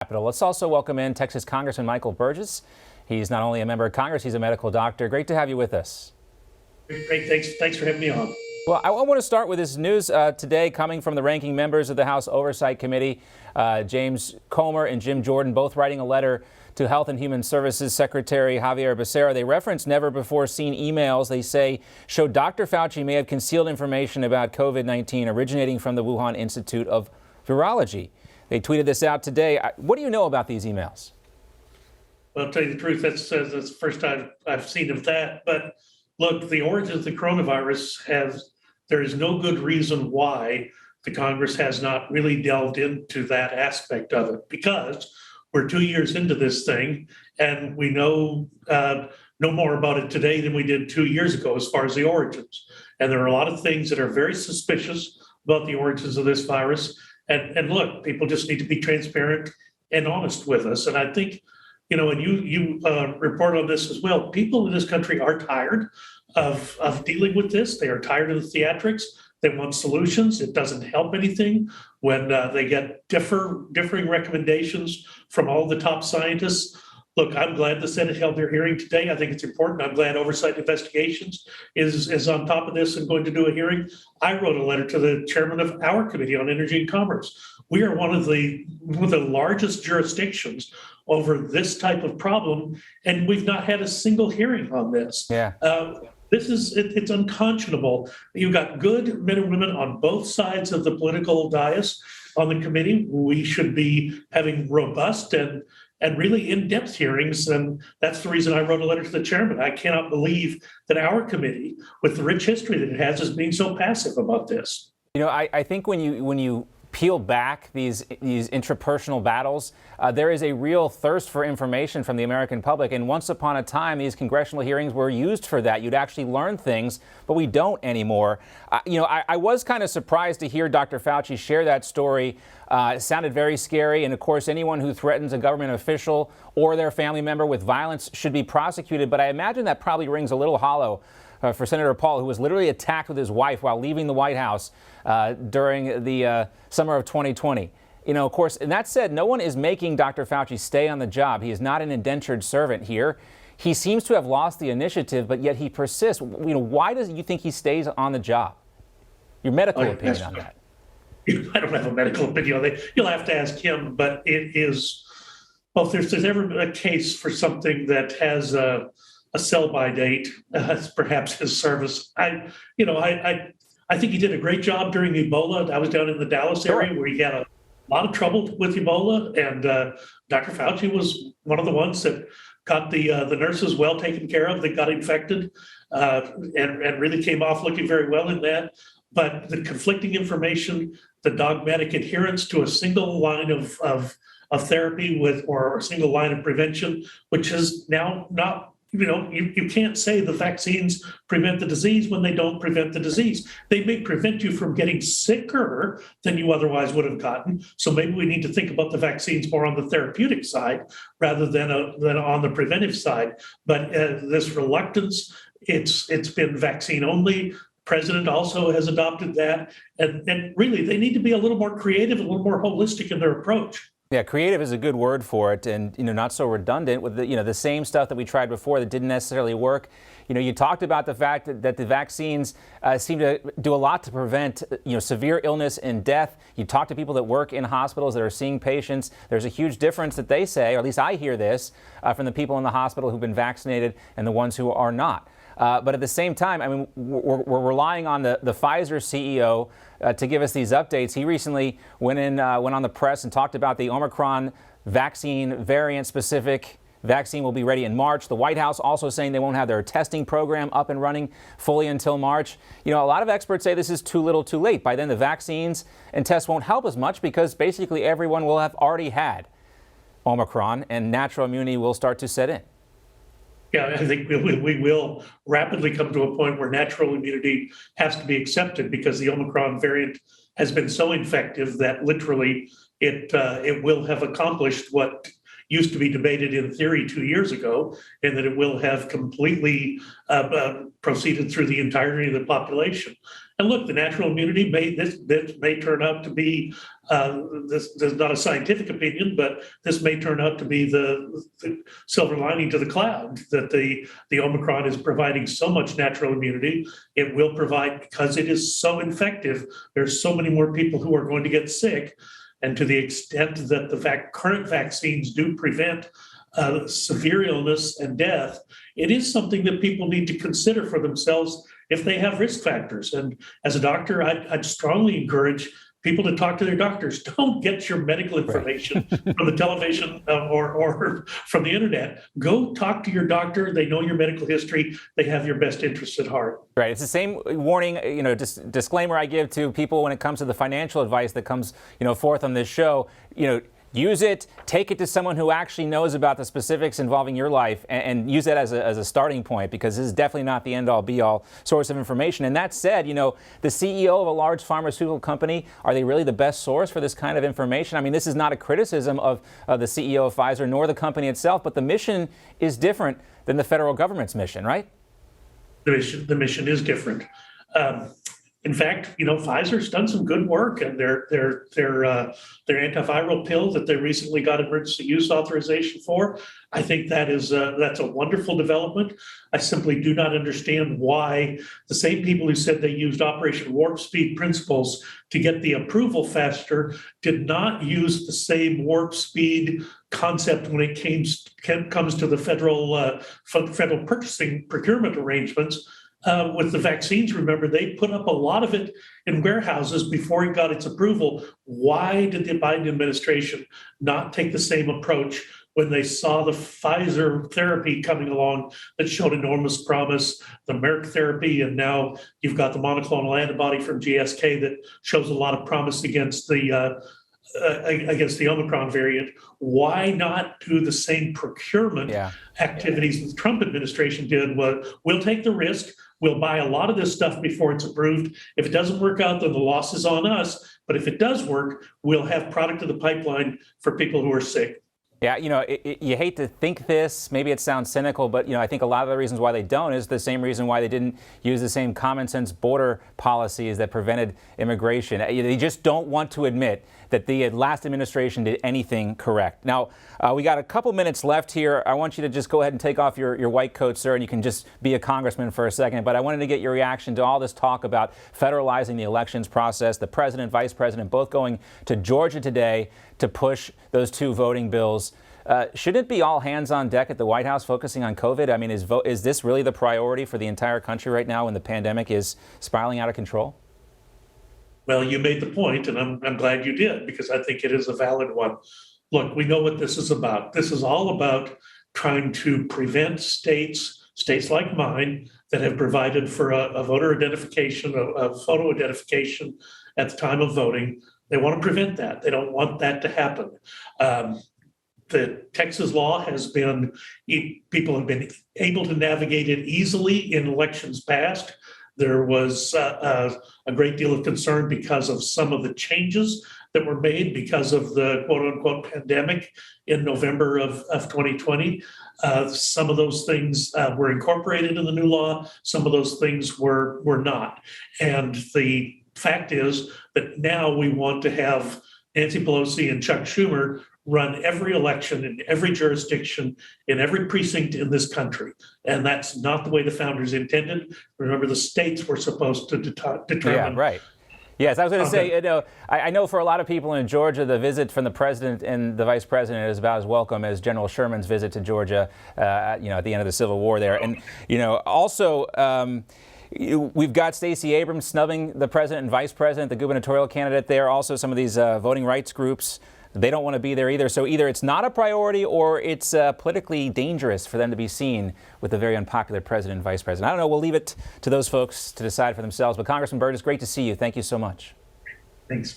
Capitol. Let's also welcome in Texas Congressman Michael Burgess. He's not only a member of Congress, he's a medical doctor. Great to have you with us. Great. Thanks for having me on. Well, I want to start with this news today coming from the ranking members of the House Oversight Committee, James Comer and Jim Jordan, both writing a letter to Health and Human Services Secretary Xavier Becerra. They reference never-before-seen emails they say show Dr. Fauci may have concealed information about COVID-19 originating from the Wuhan Institute of Virology. They tweeted this out today. What do you know about these emails? Well, I'll tell you the truth, that's the first time I've seen of that. But look, the origins of the coronavirus there is no good reason why the Congress has not really delved into that aspect of it, because we're 2 years into this thing and we know no more about it today than we did 2 years ago as far as the origins. And there are a lot of things that are very suspicious about the origins of this virus. And look, people just need to be transparent and honest with us. And I think, and you report on this as well, people in this country are tired of dealing with this. They are tired of the theatrics. They want solutions. It doesn't help anything when they get differing recommendations from all the top scientists. Look, I'm glad the Senate held their hearing today. I think it's important. I'm glad Oversight Investigations is on top of this and going to do a hearing. I wrote a letter to the chairman of our Committee on Energy and Commerce. We are one of the largest jurisdictions over this type of problem, and we've not had a single hearing on this. Yeah. It's unconscionable. You've got good men and women on both sides of the political dais on the committee. We should be having robust and really in-depth hearings, and that's the reason I wrote a letter to the chairman. I cannot believe that our committee, with the rich history that it has, is being so passive about this. I think when you peel back these intrapersonal battles, there is a real thirst for information from the American public. And once upon a time, these congressional hearings were used for that. You'd actually learn things, but we don't anymore. I was kind of surprised to hear Dr. Fauci share that story. It sounded very scary. And of course, anyone who threatens a government official or their family member with violence should be prosecuted. But I imagine that probably rings a little hollow for Senator Paul, who was literally attacked with his wife while leaving the White House during the summer of 2020. Of course, and that said, no one is making Dr. Fauci stay on the job. He is not an indentured servant here. He seems to have lost the initiative, but yet he persists. Why does you think he stays on the job? Your medical opinion on that? I don't have a medical opinion on that. You'll have to ask him, but it is, well, if there's ever a case for something that has a sell-by date, perhaps his service. I think he did a great job during Ebola. I was down in the Dallas area where he had a lot of trouble with Ebola, and Dr. Fauci was one of the ones that got the nurses well taken care of that got infected, and really came off looking very well in that. But the conflicting information, the dogmatic adherence to a single line of therapy or a single line of prevention, which is now not. You can't say the vaccines prevent the disease when they don't prevent the disease. They may prevent you from getting sicker than you otherwise would have gotten. So maybe we need to think about the vaccines more on the therapeutic side rather than on the preventive side. But this reluctance, it's been vaccine only. President also has adopted that. And really, they need to be a little more creative, a little more holistic in their approach. Yeah, creative is a good word for it, and not so redundant with the same stuff that we tried before that didn't necessarily work. You talked about the fact that the vaccines seem to do a lot to prevent severe illness and death. You talk to people that work in hospitals that are seeing patients. There's a huge difference that they say, or at least I hear this from the people in the hospital who've been vaccinated and the ones who are not. But at the same time, we're relying on the Pfizer CEO to give us these updates. He recently went on the press and talked about the Omicron vaccine variant-specific vaccine will be ready in March. The White House also saying they won't have their testing program up and running fully until March. A lot of experts say this is too little too late. By then, the vaccines and tests won't help as much because basically everyone will have already had Omicron and natural immunity will start to set in. Yeah, I think we will rapidly come to a point where natural immunity has to be accepted because the Omicron variant has been so infective that literally it will have accomplished what used to be debated in theory 2 years ago, and that it will have completely proceeded through the entirety of the population. And look, the natural immunity this may turn out to be, this is not a scientific opinion, but this may turn out to be the silver lining to the cloud, that the Omicron is providing so much natural immunity. It will provide, because it is so infective, there's so many more people who are going to get sick. And to the extent that the current vaccines do prevent severe illness and death, it is something that people need to consider for themselves if they have risk factors. And as a doctor, I'd strongly encourage people to talk to their doctors. Don't get your medical information from the television or from the internet. Go talk to your doctor. They know your medical history. They have your best interests at heart. Right. It's the same warning, disclaimer I give to people when it comes to the financial advice that comes, forth on this show. Use it, take it to someone who actually knows about the specifics involving your life, and use that as a starting point, because this is definitely not the end-all be-all source of information. And that said, the CEO of a large pharmaceutical company, are they really the best source for this kind of information? I mean, this is not a criticism of the CEO of Pfizer nor the company itself, but the mission is different than the federal government's mission, right? The mission is different. In fact, Pfizer's done some good work, and their antiviral pill that they recently got emergency use authorization for, I think that's a wonderful development. I simply do not understand why the same people who said they used Operation Warp Speed principles to get the approval faster did not use the same warp speed concept when it comes to the federal purchasing procurement arrangements. With the vaccines, remember, they put up a lot of it in warehouses before it got its approval. Why did the Biden administration not take the same approach when they saw the Pfizer therapy coming along that showed enormous promise, the Merck therapy, and now you've got the monoclonal antibody from GSK that shows a lot of promise against the Omicron variant? Why not do the same procurement activities that the Trump administration did? We'll take the risk. We'll buy a lot of this stuff before it's approved. If it doesn't work out, then the loss is on us. But if it does work, we'll have product in the pipeline for people who are sick. Yeah, you hate to think this, maybe it sounds cynical, but I think a lot of the reasons why they don't is the same reason why they didn't use the same common sense border policies that prevented immigration. They just don't want to admit that the last administration did anything correct. Now, we got a couple minutes left here. I want you to just go ahead and take off your white coat, sir, and you can just be a congressman for a second. But I wanted to get your reaction to all this talk about federalizing the elections process, the president, vice president, both going to Georgia today to push those two voting bills. Shouldn't it be all hands on deck at the White House focusing on COVID? I mean, is this really the priority for the entire country right now when the pandemic is spiraling out of control? Well, you made the point, and I'm glad you did, because I think it is a valid one. Look, we know what this is about. This is all about trying to prevent states like mine that have provided for a voter identification, a photo identification at the time of voting. They want to prevent that. They don't want that to happen. The Texas law has been, people have been able to navigate it easily in elections past. There was a great deal of concern because of some of the changes that were made because of the quote unquote pandemic in November of 2020. Some of those things were incorporated in the new law. Some of those things were not. And the fact is that now we want to have Nancy Pelosi and Chuck Schumer run every election in every jurisdiction, in every precinct in this country. And that's not the way the founders intended. Remember, the states were supposed to determine. Yeah, right. Yes, I was going to say, I know for a lot of people in Georgia, the visit from the president and the vice president is about as welcome as General Sherman's visit to Georgia, at the end of the Civil War there. And, also, we've got Stacey Abrams snubbing the president and vice president, the gubernatorial candidate there. Also, some of these voting rights groups, they don't want to be there either. So either it's not a priority or it's politically dangerous for them to be seen with a very unpopular president and vice president. I don't know. We'll leave it to those folks to decide for themselves. But Congressman Burgess, great to see you. Thank you so much. Thanks.